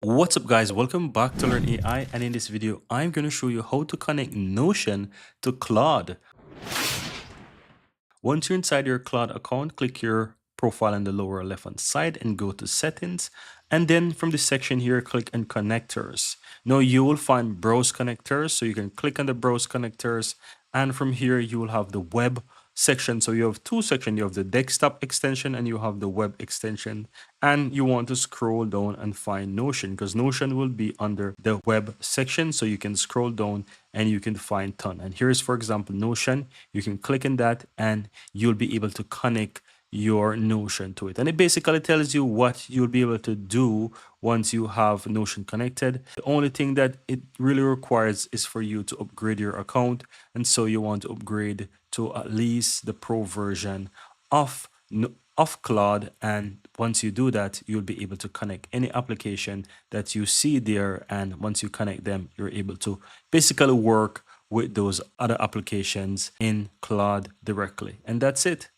What's up guys, welcome back to Learn AI, and in this video I'm going to show you how to connect Notion to Claude. Once you're inside your Claude account, click your profile in the lower left hand side and go to settings, and then from this section here click on connectors. Now you will find browse connectors, so you can click on the browse connectors, and from here you will have the web section. So you have two sections, you have the desktop extension and you have the web extension, and you want to scroll down and find Notion because Notion will be under the web section. So you can scroll down and you can find ton, and here's for example Notion. You can click on that and you'll be able to connect your Notion to it, and it basically tells you what you'll be able to do once you have Notion connected. The only thing that it really requires is for you to upgrade your account, and so you want to upgrade to at least the pro version of Claude, and once you do that you'll be able to connect any application that you see there, and once you connect them you're able to basically work with those other applications in Claude directly, and that's it.